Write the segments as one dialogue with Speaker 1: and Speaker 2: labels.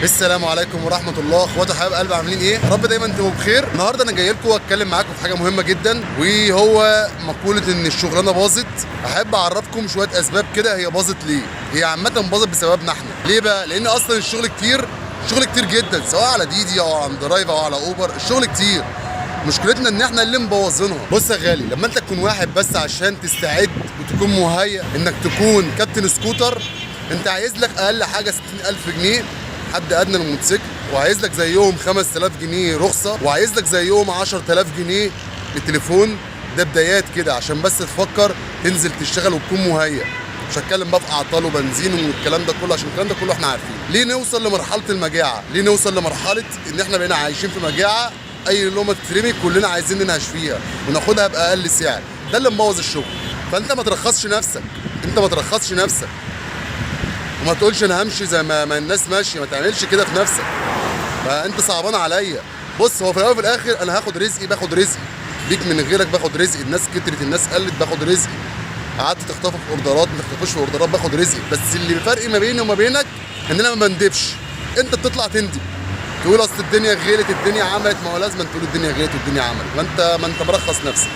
Speaker 1: السلام عليكم ورحمه الله. اخواتي حبايب قلبي، عاملين ايه؟ يا رب دايما تبقوا بخير. النهارده انا جاي لكم واتكلم معاكم في حاجه مهمه جدا، وهو مقوله ان الشغلانه باظت. احب اعرفكم شويه اسباب كده هي باظت ليه. هي عامه باظت بسببنا احنا. ليه بقى؟ لان اصلا الشغل كتير، شغل كتير جدا، سواء على ديدي او على درايف او على اوبر. الشغل كتير، مشكلتنا ان احنا اللي مبوظينها. بص يا غالي، لما انت تكون واحد بس عشان تستعد وتكون مهيأ انك تكون كابتن سكوتر، انت عايز لك اقل حاجه 60,000 جنيه حد ادنى للموتوسيكل، وعايز لك زيهم 5000 جنيه رخصه، وعايز لك زيهم 10000 جنيه للتليفون. ده بدايات كده عشان بس تفكر تنزل تشتغل وتكون مهيأ. مش هتكلم بقى في اعطال وبنزين والكلام ده كله، عشان الكلام ده كله احنا عارفين. ليه نوصل لمرحله المجاعه؟ ليه نوصل لمرحله ان احنا بقينا عايشين في مجاعه؟ اي لقمه تترمي كلنا عايزين ننهش فيها وناخدها باقل سعر. ده اللي مبوظ الشغل. فانت ما ترخصش نفسك، انت ما ترخصش نفسك، وما تقولش انا همشي زي ما الناس ماشيه. ما تعملش كده في نفسك، فانت صعبان عليا. بص، هو في الاول وفي الاخر انا هاخد رزقي، باخد رزقي بيك من غيرك، باخد رزقي. الناس كترت، الناس قلت، باخد رزقي. قعدت تخطف في اوردرات، ما تخطفش في اوردرات، باخد رزقي. بس اللي فرق ما بيني وما بينك ان انا ما بندبش. انت بتطلع تندب، تقول اصل الدنيا غلت، الدنيا عملت. ما هو لازم تقول الدنيا غلت والدنيا عملت. ما انت مرخص نفسك،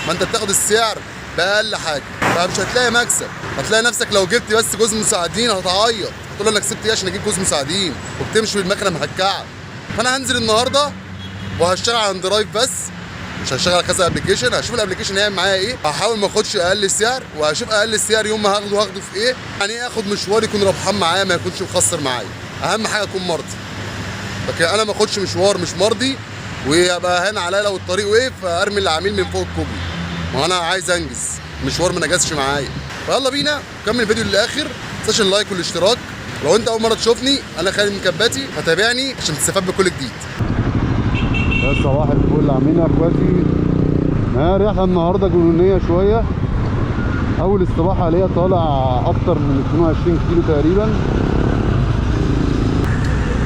Speaker 1: ما انت بتاخد السعر باقل حاجه، فمش هتلاقي مكسب. هتلاقي نفسك لو جبت بس جوز مساعدين هتعيط، تقول انا كسبت ايه عشان اجيب جوز مساعدين، وبتمشي بالمكنه مهكعه. فانا هنزل النهارده وهشتغل عند درايف بس، مش هشتغل على كذا ابلكيشن. هشوف الابلكيشن هيعمل معايا ايه، هحاول ما اخدش اقل سعر، وهشوف اقل سعر يوم ما هاخده في ايه. يعني ايه اخد مشوار يكون ربحان معايا، ما يكونش مخسر معايا. اهم حاجه اكون مرضي، لكن انا ما اخدش مشوار مش مرضي ويبقى هان عليا لو الطريق وقف فارمي العميل من فوق الكوبري. ما انا عايز انجز، مشوار ما نجزش معايا. فيلا بينا نكمل الفيديو للاخر. ما تنساش اللايك والاشتراك. لو انت اول مره تشوفني، انا خالد مكباتي، فتابعني عشان تستفاد بكل جديد.
Speaker 2: يا صباح الفل، عاملين يا اخواتي؟ ريحه النهارده جنونيه شويه. اول استباحه ليا طالع اكتر من 22 كيلو تقريبا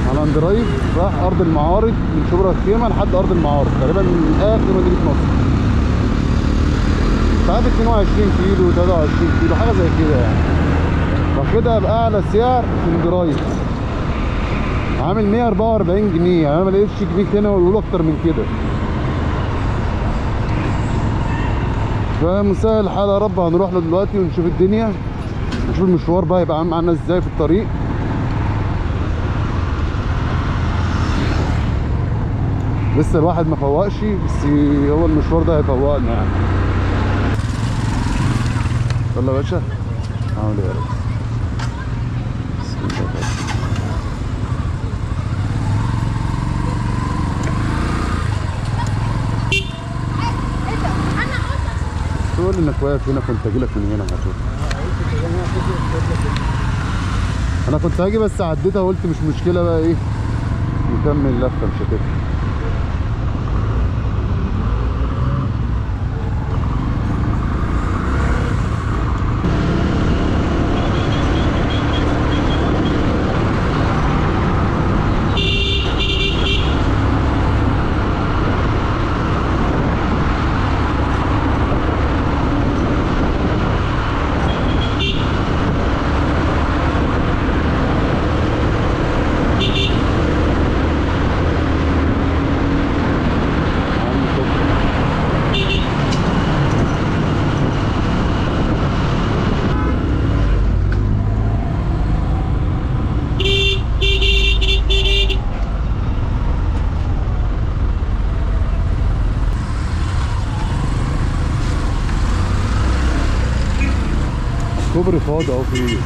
Speaker 2: على درايف، رايح ارض المعارض من شبرا الخيمه لحد ارض المعارض، تقريبا من اخر مدينه نصر. ساعات 22 كيلو 23 كيلو حاجه زي كده يعني. واخدها باعلى سعر في درايف، عامل 144 جنيه. يعني انا ما لقيتش جنيه هنا ويقولوا اكتر من كده. فمسهل الحال يا رب. هنروح له دلوقتي ونشوف الدنيا، نشوف المشوار بقى يبقى عامل معانا ازاي في الطريق. لسه الواحد ما فوقش، بس هو المشوار ده هيفوقنا يعني. يلا يا باشا، عامل ايه يا ريس؟ بسم الله الرحمن الرحيم. تقول انك واقف هنا كنت اجي لك من هنا هشوف. انا كنت هاجي بس عديتها وقلت مش مشكله بقى، ايه نكمل لفه مش هتفرق. كوبري فاضي اهو. في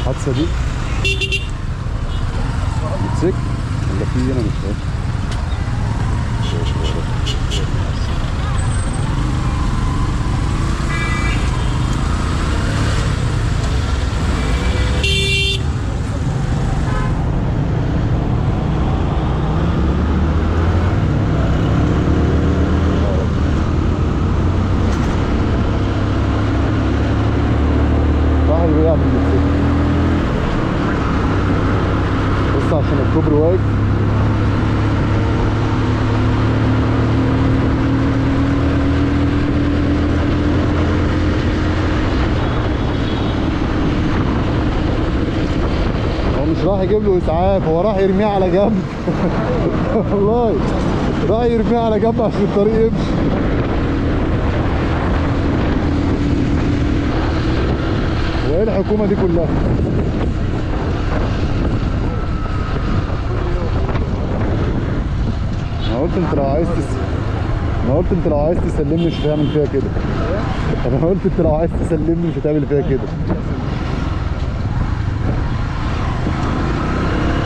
Speaker 2: حادثه دي موتوسيكل ولا في هنا مش فاهم. بس عشان الكوبري واقف. هو مش راح يجيب له اسعاف، هو راح يرميه على جنب. والله راح يرميه على جنب عشان الطريق يمشي. وايه الحكومه دي كلها؟ انا قلت انت لو عايز تسلمني مش هتعمل فيها كده. انا قلت انت لو عايز تسلمني مش هتعمل فيها كده.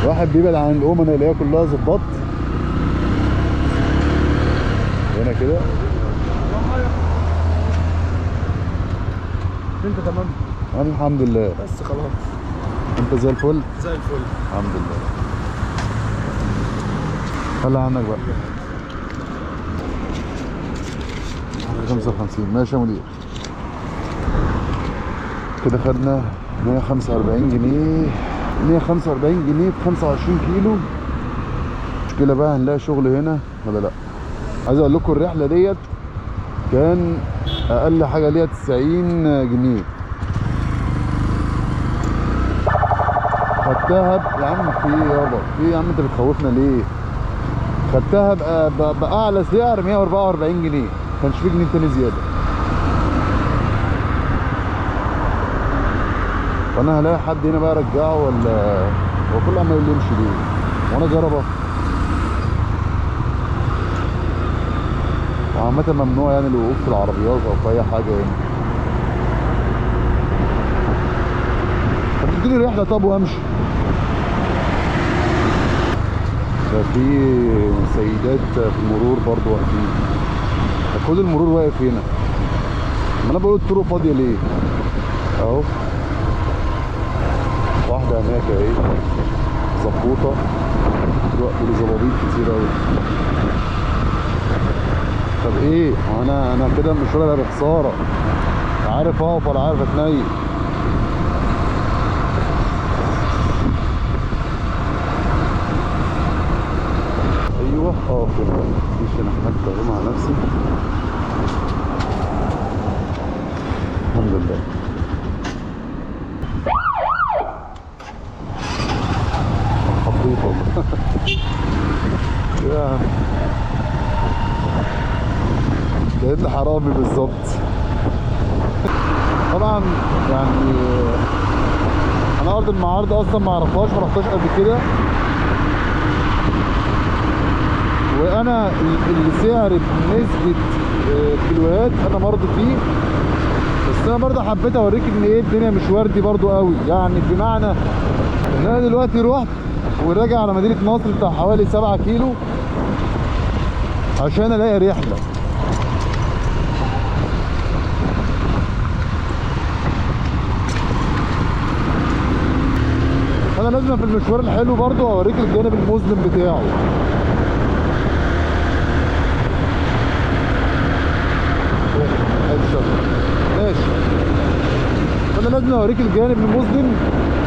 Speaker 2: واحد بيبعد عن الأمنة اللي هي كلها ظباط هنا كده.
Speaker 3: انت تمام؟
Speaker 2: انا الحمد لله.
Speaker 3: بس خلاص.
Speaker 2: انت زي الفل؟
Speaker 3: زي الفل
Speaker 2: الحمد لله. خلي عنك بقى. 55 ماشي يا مدير. كده خدنا 145 جنيه 145 جنيه ب 25 كيلو. مشكلة بقى هنلاقي شغل هنا ولا لا. عايز اقول لكم الرحلة ديت كان اقل حاجة ليها 90 جنيه. خدتها يا عم في ايه يابا؟ في ايه يا عم انت بتخوفنا ليه؟ خدتها باعلى سعر 144 جنيه، كانش في جنيه تاني زيادة. فانا هلاقي حد هنا بقى ارجعه ولا هو كل عمال يقول لي امشي ليه؟ وانا جربه. وعامة ممنوع يعني الوقوف في العربيات او في اي حاجة هنا. طب اديني رحلة طب وامشي. ده في سيدات في المرور برضو واقفين. كل المرور واقف هنا. ما انا بقول الطرق فاضية ليه؟ اهو واحدة هناك اهي زبوطة دلوقتي زبابيط كتير اوي. طب ايه؟ انا كده المشوار هيبقى بخسارة. لا عارف اقف ولا عارف اتنيل. ايوه اقف هنا مفيش هنا حتى اقوم على نفسي. الحمد لله. حطيت والله. يا كأني حرامي بالظبط. طبعا يعني انا ارض المعارض اصلا ما اعرفهاش، ما رحتهاش قبل كده. وانا اللي سعر بنسبه كيلوهات انا مرضي فيه. بس انا برضه حبيت اوريك ان ايه الدنيا مش وردي برضه قوي، يعني بمعنى ان انا دلوقتي رحت وراجع على مدينه نصر بتاع حوالي 7 كيلو عشان الاقي رحله. انا لازم في المشوار الحلو برضه اوريك الجانب المظلم بتاعه. ماشي. فانا لازم اوريك الجانب المظلم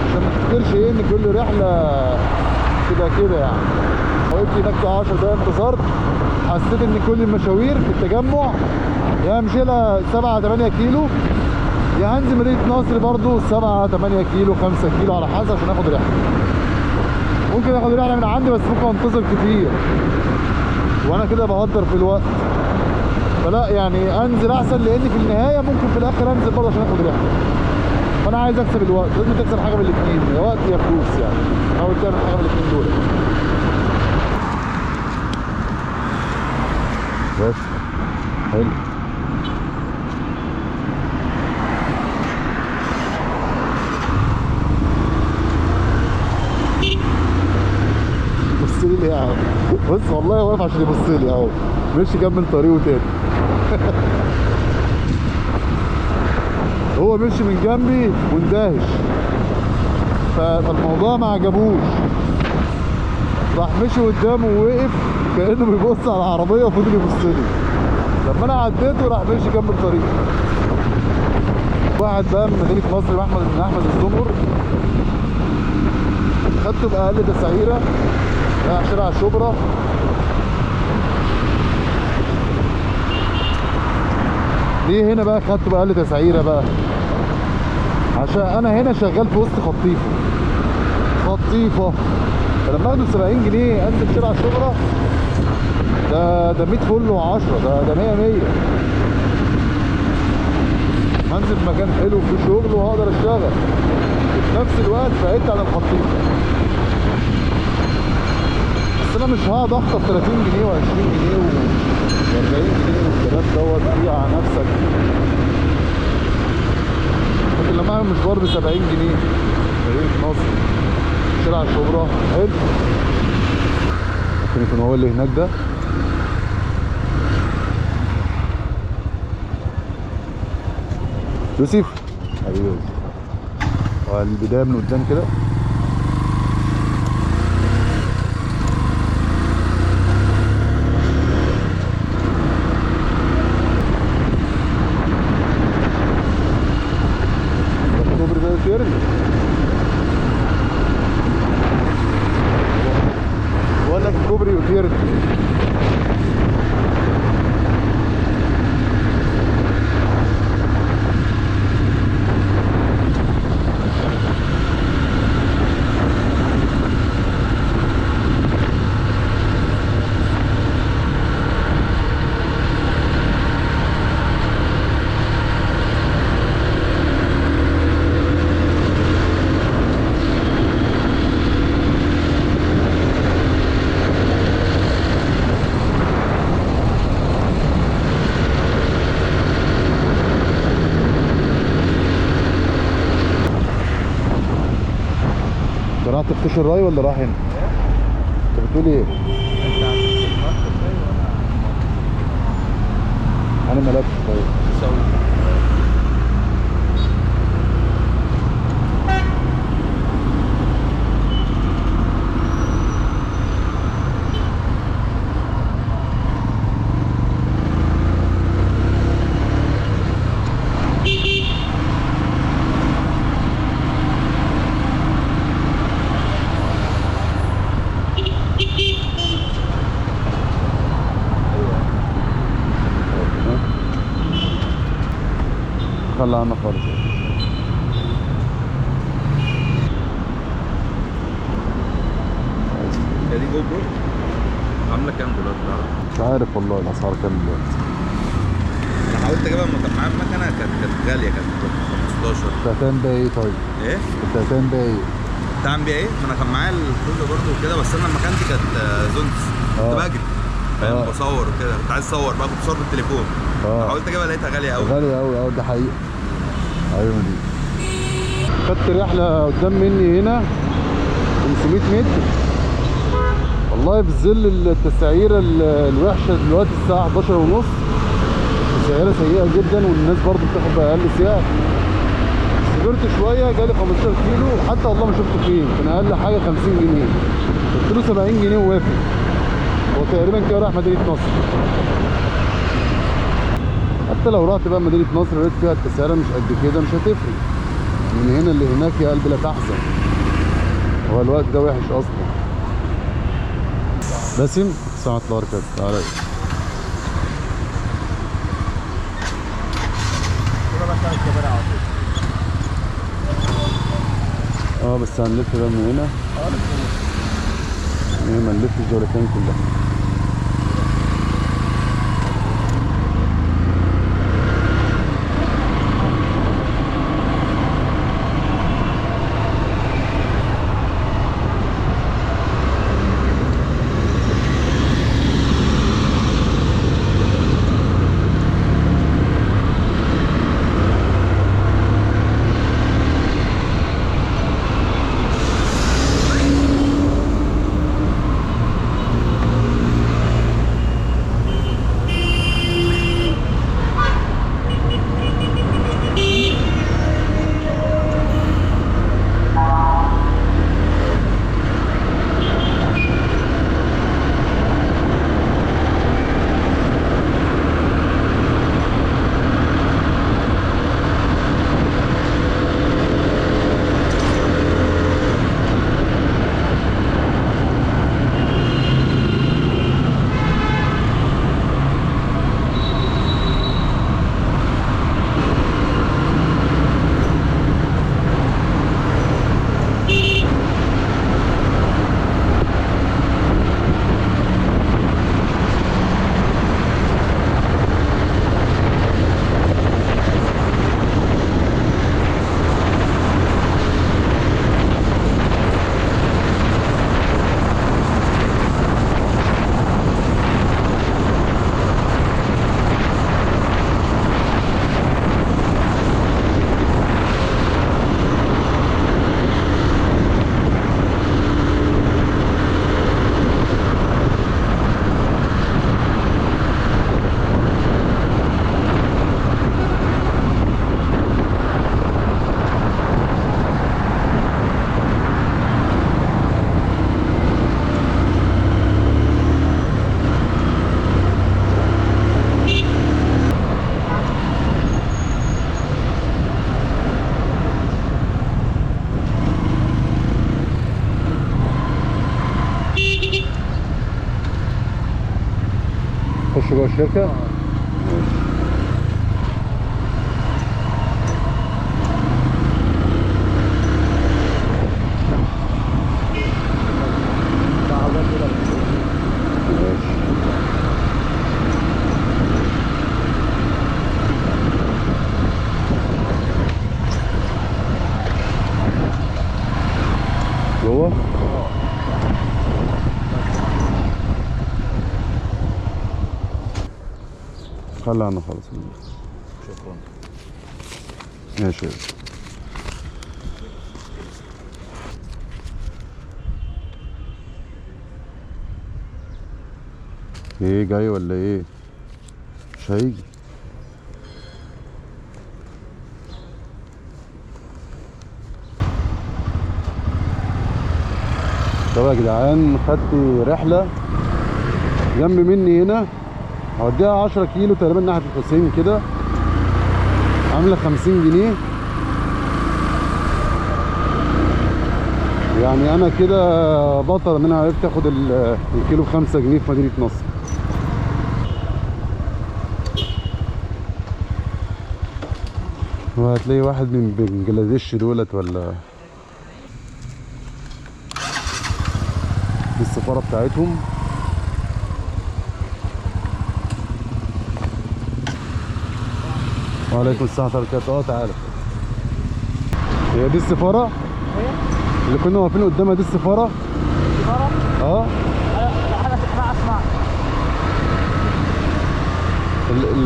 Speaker 2: عشان ما تفتكرش ايه ان كل رحله تبقى كده يعني. وقفت هناك 10 دقايق انتظرت، حسيت ان كل المشاوير في التجمع يا امشي لها 7 8 كيلو يا هنزل مدينه نصر برضو 7 8 كيلو 5 كيلو على حسب عشان اخد رحله. ممكن اخد رحله من عندي بس ممكن انتظر كتير وانا كده بهدر في الوقت. فلا يعني انزل احسن، لان في النهايه ممكن في الاخر انزل برضه عشان اخد رحله. فانا عايز اكسب الوقت، لازم تكسب حاجه من الاثنين، يا وقت يا فلوس يعني. حاول تعمل حاجه من الاثنين دول. بس حلو. بص لي يا عم، بص والله واقف عشان يبص لي اهو، مش يكمل طريقه تاني. هو مشي من جنبي واندهش، فالموضوع ما عجبوش، راح مشي قدامه ووقف كانه بيبص على العربيه وفضل يبص لي. لما انا عديته راح مشي كمل طريقه. واحد بقى من مدينه نصر من احمد الزمر، خدته باقل تسعيره رايح شارع شبرا. ليه هنا بقى خدته باقل تسعيره بقى؟ عشان انا هنا شغال في وسط خطيفه بطيفه. فلما اخده 70 جنيه انزل شارع شبرا، ده 100 فل و10، ده 100 100. هنزل في مكان حلو في شغل وهقدر اشتغل وفي نفس الوقت بعدت عن الخطيطه. بس انا مش هقعد اخطف 30 جنيه و20 جنيه و40 جنيه والكلام دوت فيه على نفسك. لكن لما اعمل مشوار ب 70 جنيه مدينة نصر شارع شبرا حلو. ممكن يكون هو اللي هناك ده. يوسف حبيبي يوسف. البداية من قدام كده. الكوبري ده يترمي ولا الكوبري يترمي؟ راح تفتش الراي ولا راح هنا؟ انت بتقول ايه؟ انا ملابس طيب خلى عنا خالص.
Speaker 3: هي دي جو برو عامله كام دلوقتي؟
Speaker 2: مش عارف والله الاسعار كام دلوقتي.
Speaker 3: انا حاولت اجيبها لما كان معايا المكنه كانت غاليه، كانت 15.
Speaker 2: كنت هتعمل بيها ايه طيب؟
Speaker 3: ايه؟
Speaker 2: كنت هتعمل بيها ايه؟
Speaker 3: تعمل بيها ايه؟ انا كان معايا الكروزه برضه وكده، بس انا مكانتي كانت زونتس. كنت بجري فاهم، بصور وكده، كنت عايز اصور بقى، كنت بصور بالتليفون. حاولت اجيبها لقيتها غاليه قوي.
Speaker 2: غاليه قوي ده حقيقي. ايوه دي. خدت رحله قدام مني هنا 500 متر والله في ظل التسعيره الوحشه دلوقتي الساعه 11:30. التسعيره سيئه جدا والناس برضو بتاخد باقل سعر. سافرت شويه جالي 15 كيلو حتى والله ما شفته فين، كان اقل حاجه 50 جنيه. قلت له 70 جنيه ووافق. هو تقريبا كده رايح مدينه نصر. حتى لو رحت بقى مدينه نصر لقيت فيها التسعيره مش قد كده مش هتفرق. من هنا اللي هناك يا قلبي لا تحزن. هو الوقت ده وحش اصلا. باسم الساعه 12 كده تعالى. بس هنلف بقى من هنا. ما نلف الجولتين كلها. جوه الشركه؟ جوه؟ خلي عنه خالص.
Speaker 3: شكرا.
Speaker 2: ماشي. ايه جاي ولا ايه؟ مش هيجي. طب يا جدعان خدت رحلة جنب مني هنا، هوديها 10 كيلو تقريبا ناحية الحسين كده، عاملة 50 جنيه. يعني أنا كده بطل إن أنا عرفت آخد الكيلو ب5 جنيه في مدينة نصر. وهتلاقي واحد من بنجلاديش دولت ولا دي السفارة بتاعتهم. وعليكم السلام ورحمة الله وبركاته. تعالى. هي دي السفارة؟ اللي كنا واقفين قدامها دي السفارة؟
Speaker 4: السفارة؟
Speaker 2: اه.
Speaker 4: أنا أسمع.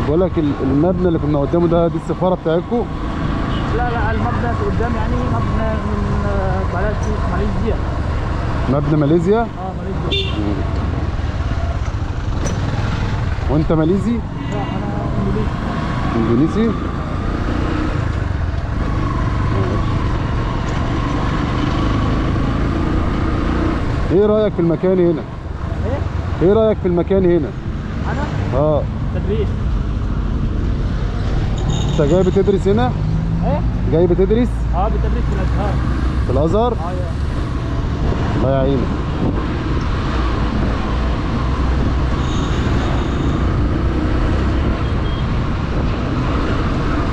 Speaker 2: بقول لك المبنى اللي كنا قدامه ده دي السفارة بتاعتكم؟
Speaker 4: لا المبنى قدام يعني مبنى من بلد ماليزيا.
Speaker 2: مبنى ماليزيا؟
Speaker 4: ماليزيا.
Speaker 2: وانت ماليزي؟
Speaker 4: لا أنا إندونيسي.
Speaker 2: اندونيسي؟ ايه رأيك في المكان هنا؟ ايه رأيك في المكان هنا؟
Speaker 4: أنا؟ تدريس.
Speaker 2: انت جاي بتدرس هنا؟
Speaker 4: ايه؟
Speaker 2: جاي بتدرس؟
Speaker 4: بتدريس في الأزهر.
Speaker 2: في الأزهر؟ الله يعينك.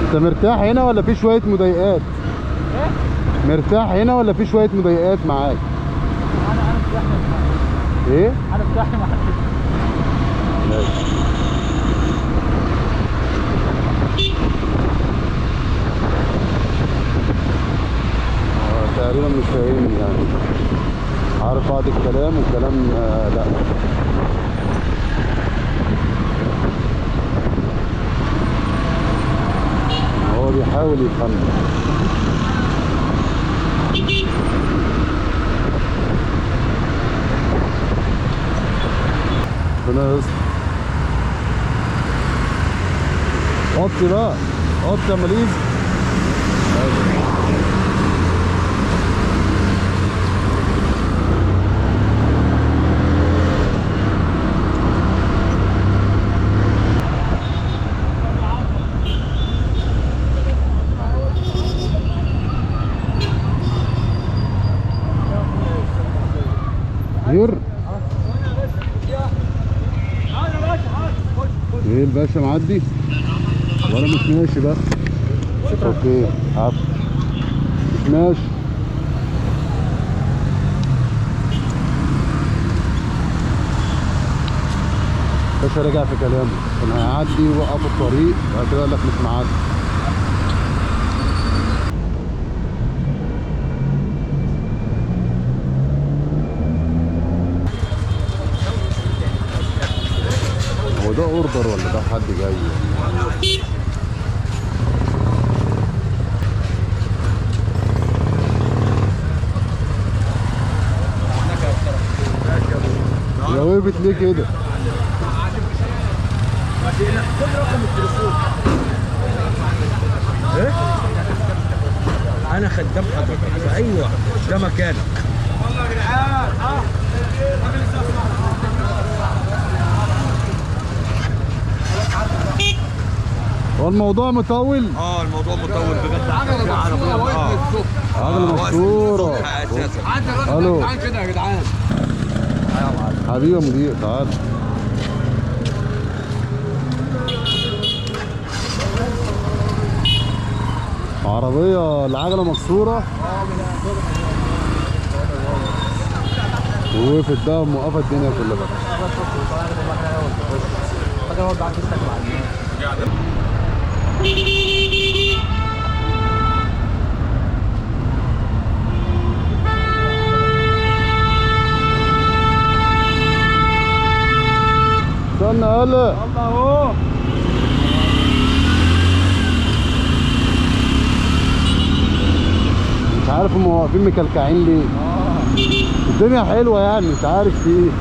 Speaker 2: انت مرتاح هنا ولا في شوية مضايقات؟
Speaker 4: ايه؟
Speaker 2: مرتاح هنا ولا في شوية مضايقات معاك؟
Speaker 4: أنا مرتاح هنا.
Speaker 2: ايه؟
Speaker 4: أنا مرتاح هنا.
Speaker 2: ماشي. تقريبا مش فاهمني يعني، عارف بعض الكلام والكلام لا. هو بيحاول يفهمني. ربنا يستر. وطي بقى، وطي يا ماليزي. ايه الباشا معدي ولا مش ماشي بقى؟ اوكي عفوا مش ماشي. باشا رجع في كلامه، كان هيعدي ووقف الطريق بعد كده قال لك مش معدي. هو ده اوردر ولا ده حد جاي؟ يا وقفت ليه كده؟
Speaker 4: خد رقم التليفون. ايه؟ انا خدام حضرتك. ايوه ده مكانك. والله يا جدعان.
Speaker 2: هو الموضوع مطول؟
Speaker 3: الموضوع مطول بجد.
Speaker 2: عجلة مكسورة. الو
Speaker 4: تعال كده يا جدعان.
Speaker 2: حبيبي يا مدير تعال. عربية العجلة مكسورة ووقفت بقى موقفة الدنيا كلها. استنى يلا
Speaker 4: الله اهو.
Speaker 2: مش عارف هم واقفين مكلكعين ليه. الدنيا حلوة يعني مش عارف في ايه.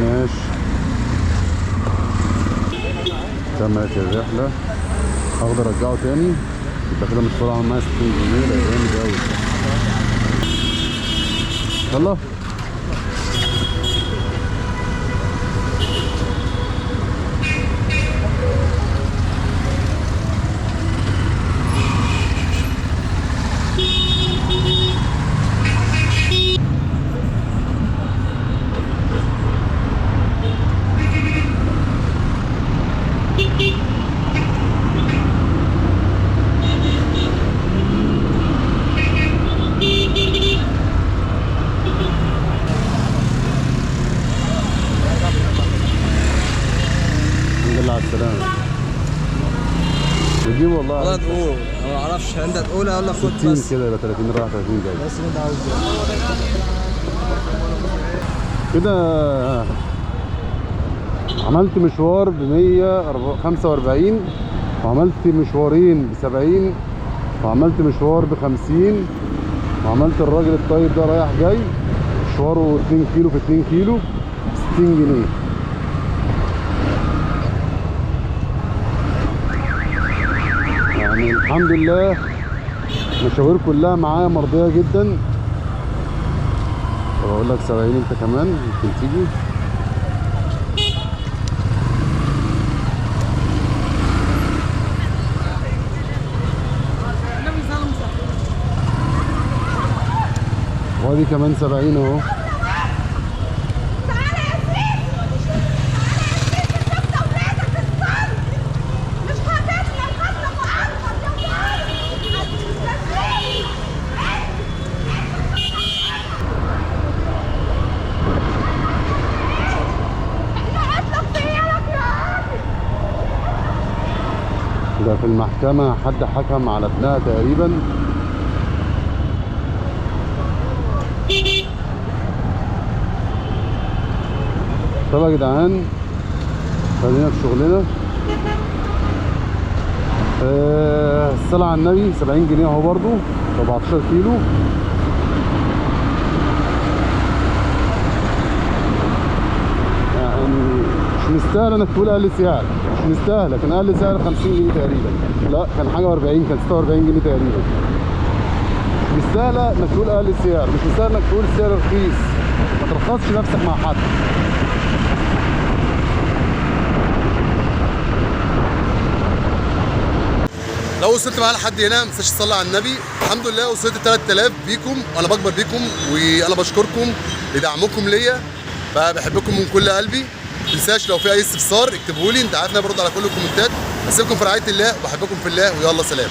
Speaker 2: ماشي تمت الرحلة. اقدر ارجعه تاني يبقى كده مش طالع معايا 60 جنيه. ده جامد اوي. يلا على السلامة. نجيب والله.
Speaker 4: والله تقول انا ما اعرفش انت تقولها ولا خد
Speaker 2: 60
Speaker 4: بس.
Speaker 2: كده يبقى 30 رايح 30 جاي.
Speaker 4: بس اللي انت عاوزه
Speaker 2: كده. عملت مشوار ب 145 وعملت مشوارين ب 70 وعملت مشوار ب 50 وعملت الراجل الطيب ده رايح جاي مشواره 2 كيلو في 2 كيلو 60 جنيه. يعني الحمد لله المشاوير كلها معايا مرضية جدا. طب اقول لك 70 انت كمان ممكن تيجي. وادي كمان 70 اهو. ده في المحكمة حد حكم على ابنها تقريبا. طب يا جدعان خلينا في شغلنا. الصلاة على النبي 70 جنيه اهو برضو 14 كيلو. يعني مش مستاهل انك تقول اقل سعر، مش مستاهل. لكن اقل سعر 50 جنيه تقريبا. لا كان حاجه 40 كان 46 جنيه تقريبا. مش مستاهله انك تقول اقل سعر، مش مستاهل انك تقول سعر رخيص. ما ترخصش نفسك مع حد.
Speaker 1: لو وصلت معانا لحد هنا ما تنساش تصلي على النبي. الحمد لله وصلت 3000 بيكم وانا بكبر بيكم وانا بشكركم لدعمكم ليا. فبحبكم من كل قلبي. ما تنساش لو في اي استفسار اكتبوا لي. انت عارف ان انا برد على كل الكومنتات. اسيبكم في رعايه الله وبحبكم في الله ويلا سلام.